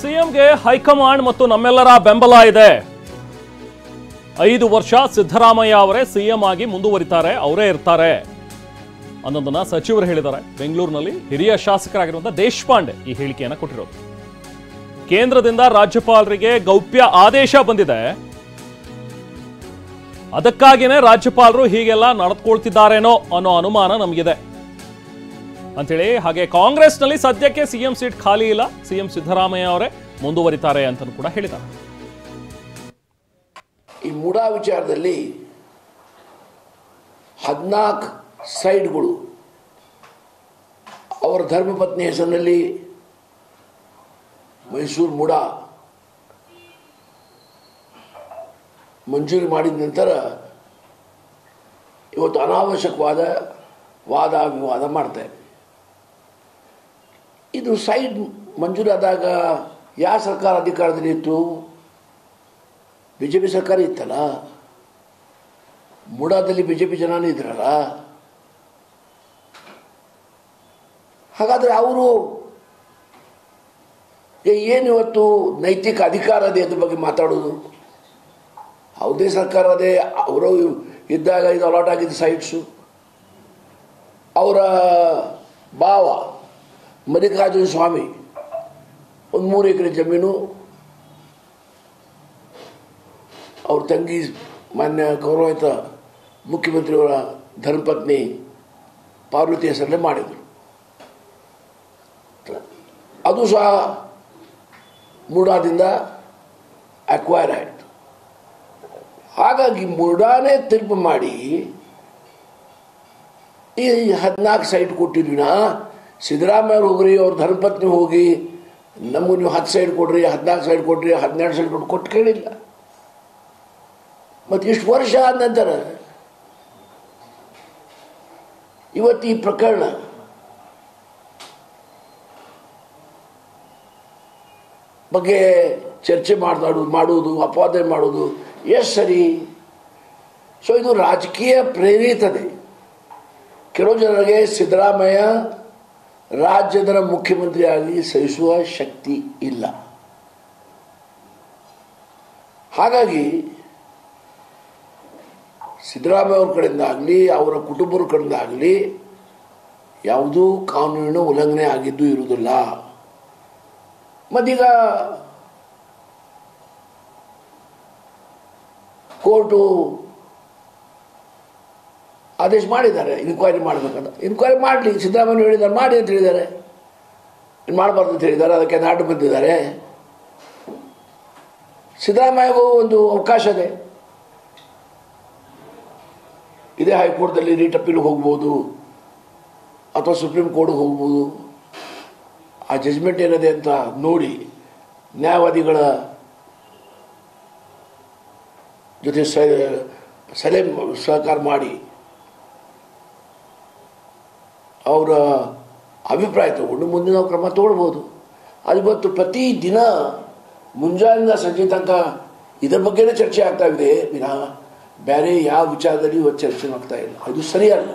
ಸಿಎಂಗೆ ಹೈಕಮಾಂಡ್ ಮತ್ತು ನಮ್ಮೆಲ್ಲರ ಬೆಂಬಲ ಇದೆ. 5 ವರ್ಷ ಸಿದ್ದರಾಮಯ್ಯ ಅವರೇ ಸಿಎಂ ಆಗಿ ಮುಂದುವರಿತಾರೆ, ಅವರೇ ಇರ್ತಾರೆ ಅನ್ನೋದನ್ನ ಸಚಿವರು ಹೇಳಿದ್ದಾರೆ. ಬೆಂಗಳೂರಿನಲ್ಲಿ ಹಿರಿಯ ಶಾಸಕರಾಗಿರುವಂತಹ ದೇಶಪಾಂಡೆ ಈ ಹೇಳಿಕೆಯನ್ನು ಕೊಟ್ಟಿರೋದು. ಕೇಂದ್ರದಿಂದ ರಾಜ್ಯಪಾಲರಿಗೆ ಗೌಪ್ಯ ಆದೇಶ ಬಂದಿದೆ, ಅದಕ್ಕಾಗಿಯೇ ರಾಜ್ಯಪಾಲರು ಹೀಗೆಲ್ಲ ನಡೆದುಕೊಳ್ತಿದ್ದಾರೇನೋ ಅನ್ನೋ ಅನುಮಾನ ನಮಗಿದೆ ಅಂತೇಳಿ. ಹಾಗೆ ಕಾಂಗ್ರೆಸ್ನಲ್ಲಿ ಸದ್ಯಕ್ಕೆ ಸಿಎಂ ಸೀಟ್ ಖಾಲಿ ಇಲ್ಲ, ಸಿಎಂ ಸಿದ್ದರಾಮಯ್ಯ ಅವರೇ ಮುಂದುವರಿತಾರೆ ಅಂತ ಕೂಡ ಹೇಳಿದ್ದಾರೆ. ಈ ಮೂಡಾ ವಿಚಾರದಲ್ಲಿ 14 ಸೈಟ್ಗಳು ಅವರ ಧರ್ಮಪತ್ನಿ ಹೆಸರಿನಲ್ಲಿ ಮೈಸೂರು ಮೂಡಾ ಮಂಜೂರಿ ಮಾಡಿದ ನಂತರ ಇವತ್ತು ಅನಾವಶ್ಯಕವಾದ ವಾದ ವಿವಾದ ಮಾಡ್ತಾರೆ. ಇದು ಸೈಟ್ ಮಂಜೂರಿ ಆದಾಗ ಯಾವ ಸರ್ಕಾರ ಅಧಿಕಾರದಲ್ಲಿ ಇತ್ತು? ಬಿಜೆಪಿ ಸರ್ಕಾರ ಇತ್ತಲ್ಲ. ಮೂಡಾದಲ್ಲಿ ಬಿಜೆಪಿ ಜನಾನೇ ಇದ್ರಲ್ಲ. ಹಾಗಾದರೆ ಅವರು ಏನು ಇವತ್ತು ನೈತಿಕ ಅಧಿಕಾರ ಅದೇ ಅದ್ರ ಬಗ್ಗೆ ಮಾತಾಡೋದು? ಯಾವುದೇ ಸರ್ಕಾರ ಅದೇ, ಅವರು ಇದ್ದಾಗ ಇದು ಅಲಾಟ್ ಆಗಿದ್ದ ಸೈಟ್ಸು. ಅವರ ಭಾವ ಮಲ್ಲಿಕಾರ್ಜುನ ಸ್ವಾಮಿ ಒಂದು 3 ಎಕರೆ ಜಮೀನು, ಅವ್ರ ತಂಗಿ ಮಾನ್ಯ ಗೌರವಿತ ಮುಖ್ಯಮಂತ್ರಿಯವರ ಧರ್ಮಪತ್ನಿ ಪಾರ್ವತಿ ಹೆಸರಲ್ಲೇ ಮಾಡಿದರು. ಅದು ಸಹ ಮೂಡಾದಿಂದ ಅಕ್ವೈರ್ ಆಯಿತು. ಹಾಗಾಗಿ ಮೂಡಾನೇ ತೀರ್ಪು ಮಾಡಿ ಈ 14 ಸೈಟ್ ಕೊಟ್ಟಿದ್ವಿನ ಸಿದ್ದರಾಮಯ್ಯ ಹೋಗ್ರಿ, ಅವ್ರ ಧರ್ಮಪತ್ನಿ ಹೋಗಿ ನಮಗೆ ನೀವು 10 ಸೈಟ್ ಕೊಡ್ರಿ, 14 ಸೈಟ್ ಕೊಡ್ರಿ, 12 ಸೈಟ್ ಕೊಟ್ಟು ಕೇಳಿಲ್ಲ. ಮತ್ತು ಇಷ್ಟು ವರ್ಷ ಆದ ನಂತರ ಇವತ್ತು ಈ ಪ್ರಕರಣ ಬಗ್ಗೆ ಚರ್ಚೆ ಮಾಡುವುದು, ಅಪವಾದ ಮಾಡುವುದು ಎಷ್ಟು ಸರಿ? ಸೊ ಇದು ರಾಜಕೀಯ ಪ್ರೇರಿತದೆ. ಕೆಲವು ಜನರಿಗೆ ಸಿದ್ದರಾಮಯ್ಯ ರಾಜ್ಯದ ಮುಖ್ಯಮಂತ್ರಿಯಾಗಿ ಸಹಿಸುವ ಶಕ್ತಿ ಇಲ್ಲ. ಹಾಗಾಗಿ ಸಿದ್ದರಾಮಯ್ಯ ಅವ್ರ ಕಡೆಯಿಂದ ಆಗಲಿ, ಅವರ ಕುಟುಂಬದ ಕಡೆಯಿಂದ ಆಗಲಿ ಯಾವುದೂ ಕಾನೂನಿನ ಉಲ್ಲಂಘನೆ ಆಗಿದ್ದು ಇರುವುದಿಲ್ಲ. ಮತ್ತೀಗ ಕೋರ್ಟು ಆದೇಶ ಮಾಡಿದ್ದಾರೆ ಇನ್ಕ್ವೈರಿ ಮಾಡಬೇಕಂತ. ಇನ್ಕ್ವೈರಿ ಮಾಡಲಿ, ಸಿದ್ದರಾಮಯ್ಯ ಹೇಳಿದ್ದಾರೆ ಮಾಡಿ ಅಂತ ಹೇಳಿದ್ದಾರೆ, ಮಾಡಬಾರ್ದು ಅಂತ ಹೇಳಿದ್ದಾರೆ, ಅದಕ್ಕೆ ನಾಟು ಬಂದಿದ್ದಾರೆ. ಸಿದ್ದರಾಮಯ್ಯಗೂ ಒಂದು ಅವಕಾಶ ಇದೆ. ಇದೇ ಹೈಕೋರ್ಟ್ದಲ್ಲಿ ರೀಟ್ ಅಪೀಲ್ ಹೋಗ್ಬೋದು ಅಥವಾ ಸುಪ್ರೀಂ ಕೋರ್ಟ್ಗೆ ಹೋಗ್ಬೋದು. ಆ ಜಜ್ಮೆಂಟ್ ಏನಿದೆ ಅಂತ ನೋಡಿ ನ್ಯಾಯವಾದಿಗಳ ಜೊತೆ ಸಲಹೆ ಸಹಕಾರ ಮಾಡಿ ಅವರ ಅಭಿಪ್ರಾಯ ತಗೊಂಡು ಮುಂದಿನ ಕ್ರಮ ತಗೊಳ್ಬೋದು. ಅದು ಇವತ್ತು ಪ್ರತಿ ದಿನ ಮುಂಜಾನೆಯಿಂದ ಸಂಜೆ ತನಕ ಇದರ ಬಗ್ಗೆನೇ ಚರ್ಚೆ ಆಗ್ತಾ ಇದೆ ವಿನಃ ಬೇರೆ ಯಾವ ವಿಚಾರದಲ್ಲಿ ಇವತ್ತು ಚರ್ಚೆ ಆಗ್ತಾ ಇಲ್ಲ. ಅದು ಸರಿಯಲ್ಲ.